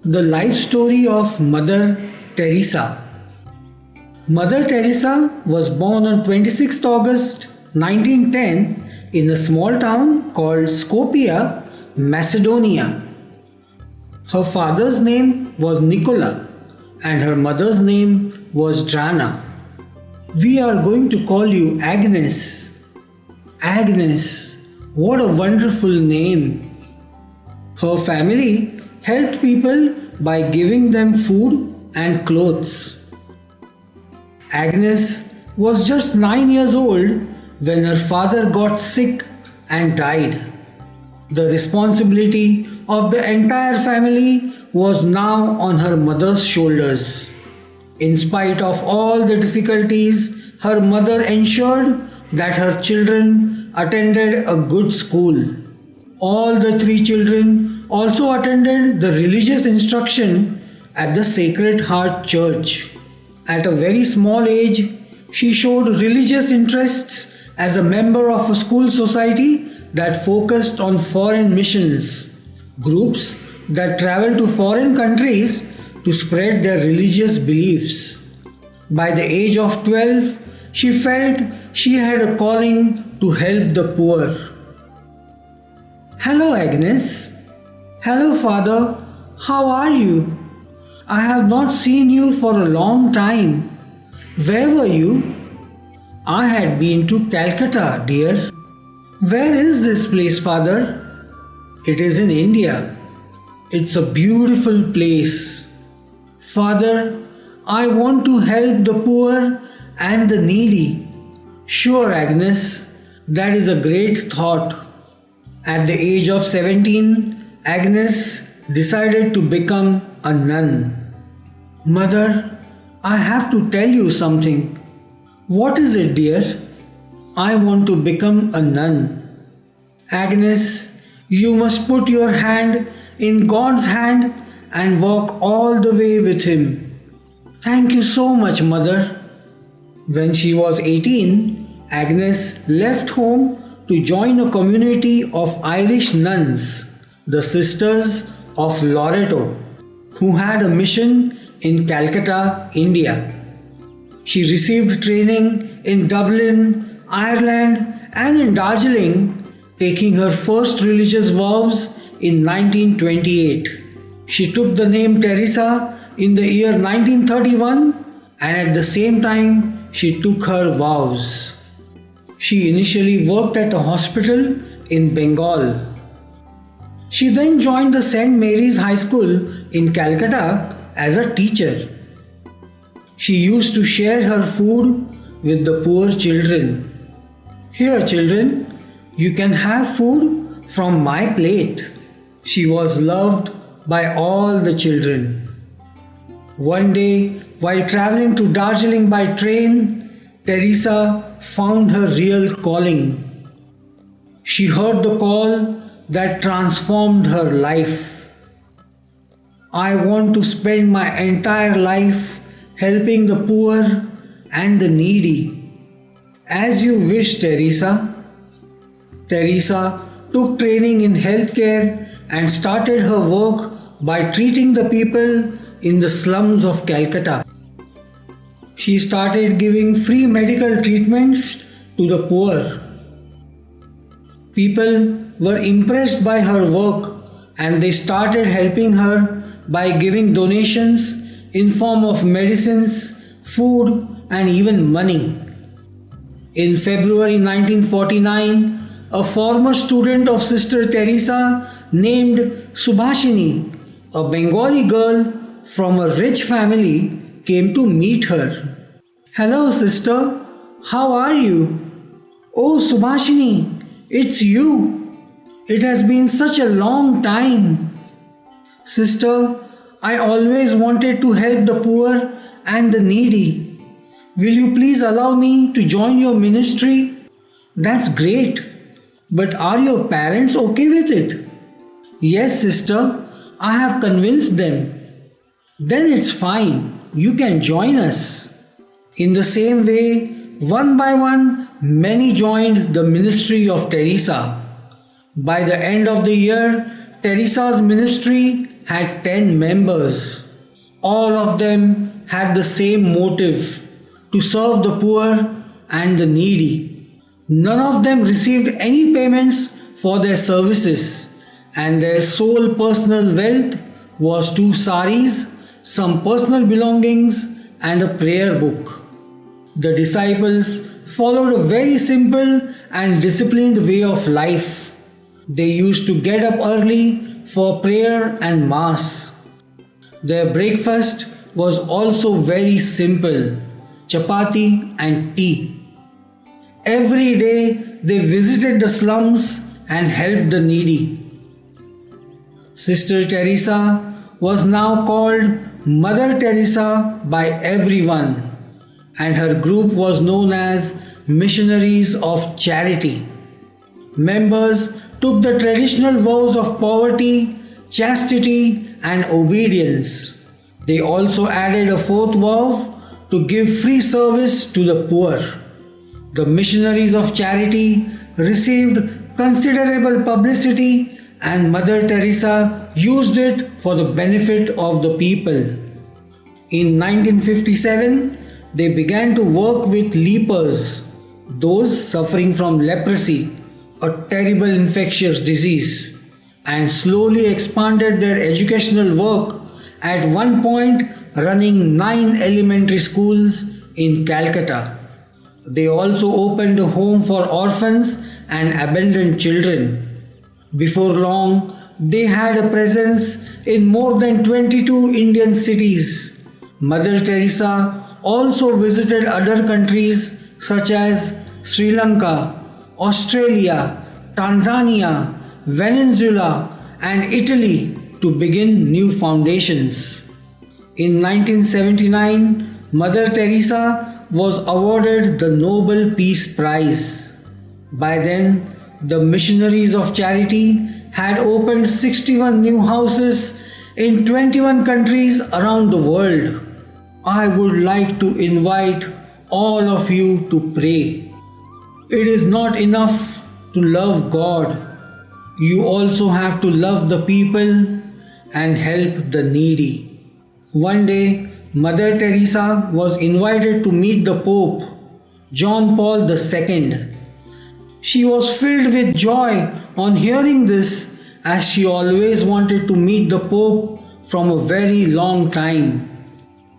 The life story of Mother Teresa. Mother Teresa was born on 26th August 1910 in a small town called Skopje, Macedonia. Her father's name was Nicola and her mother's name was Drana. We are going to call you Agnes. Agnes, what a wonderful name. Her family helped people by giving them food and clothes. Agnes was just 9 years old when her father got sick and died. The responsibility of the entire family was now on her mother's shoulders. In spite of all the difficulties, her mother ensured that her children attended a good school. All the three children also attended the religious instruction at the Sacred Heart Church. At a very small age, she showed religious interests as a member of a school society that focused on foreign missions, groups that traveled to foreign countries to spread their religious beliefs. By the age of 12, she felt she had a calling to help the poor. Hello, Agnes. Hello, Father. How are you? I have not seen you for a long time. Where were you? I had been to Calcutta, dear. Where is this place, Father? It is in India. It's a beautiful place. Father, I want to help the poor and the needy. Sure, Agnes, that is a great thought. At the age of 17, Agnes decided to become a nun. Mother, I have to tell you something. What is it, dear? I want to become a nun. Agnes, you must put your hand in God's hand and walk all the way with Him. Thank you so much, Mother. When she was 18, Agnes left home to join a community of Irish nuns, the Sisters of Loreto, who had a mission in Calcutta, India. She received training in Dublin, Ireland, and in Darjeeling, taking her first religious vows in 1928. She took the name Teresa in the year 1931, and at the same time, she took her vows. She initially worked at a hospital in Bengal. She then joined the St. Mary's High School in Calcutta as a teacher. She used to share her food with the poor children. Here, children, you can have food from my plate. She was loved by all the children. One day, while traveling to Darjeeling by train, Teresa found her real calling. She heard the call that transformed her life. I want to spend my entire life helping the poor and the needy. As you wish, Teresa. Teresa took training in healthcare and started her work by treating the people in the slums of Calcutta. She started giving free medical treatments to the poor. People were impressed by her work and they started helping her by giving donations in form of medicines, food, and even money. In February 1949, a former student of Sister Teresa named Subhashini, a Bengali girl from a rich family, came to meet her. Hello, sister. How are you? Oh, Subhashini, it's you. It has been such a long time. Sister, I always wanted to help the poor and the needy. Will you please allow me to join your ministry? That's great. But are your parents okay with it? Yes, sister. I have convinced them. Then it's fine. You can join us. In the same way, one by one, many joined the ministry of Teresa. By the end of the year, Teresa's ministry had 10 members. All of them had the same motive: to serve the poor and the needy. None of them received any payments for their services, and their sole personal wealth was 2 saris, some personal belongings, and a prayer book. The disciples followed a very simple and disciplined way of life. They used to get up early for prayer and mass. Their breakfast was also very simple: chapati and tea. Every day they visited the slums and helped the needy. Sister Teresa was now called Mother Teresa by everyone, and her group was known as Missionaries of Charity. Members took the traditional vows of poverty, chastity, and obedience. They also added a 4th vow to give free service to the poor. The Missionaries of Charity received considerable publicity, and Mother Teresa used it for the benefit of the people. In 1957, they began to work with lepers, those suffering from leprosy, a terrible infectious disease, and slowly expanded their educational work, at one point running 9 elementary schools in Calcutta. They also opened a home for orphans and abandoned children. Before long, they had a presence in more than 22 Indian cities. Mother Teresa also visited other countries such as Sri Lanka, Australia, Tanzania, Venezuela, and Italy to begin new foundations. In 1979, Mother Teresa was awarded the Nobel Peace Prize. By then, the Missionaries of Charity had opened 61 new houses in 21 countries around the world. I would like to invite all of you to pray. It is not enough to love God. You also have to love the people and help the needy. One day, Mother Teresa was invited to meet the Pope, John Paul II. She was filled with joy on hearing this, as she always wanted to meet the Pope from a very long time.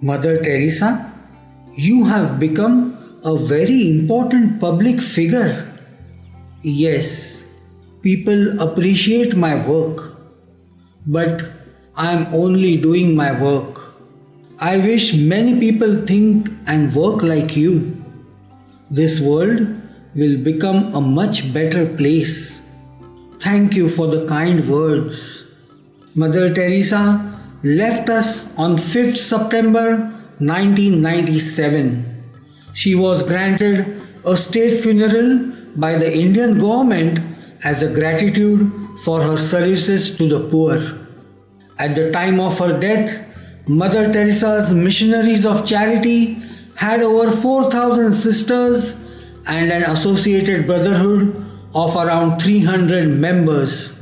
Mother Teresa, you have become a very important public figure. Yes, people appreciate my work, but I am only doing my work. I wish many people think and work like you. This world will become a much better place. Thank you for the kind words. Mother Teresa left us on 5th September 1997. She was granted a state funeral by the Indian government as a gratitude for her services to the poor. At the time of her death, Mother Teresa's Missionaries of Charity had over 4,000 sisters and an associated brotherhood of around 300 members,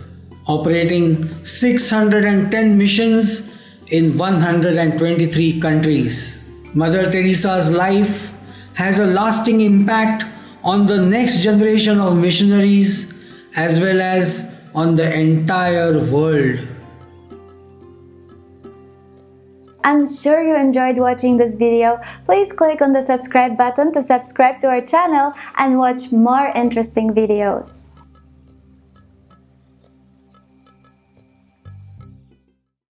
operating 610 missions in 123 countries. Mother Teresa's life has a lasting impact on the next generation of missionaries as well as on the entire world. I'm sure you enjoyed watching this video. Please click on the subscribe button to subscribe to our channel and watch more interesting videos.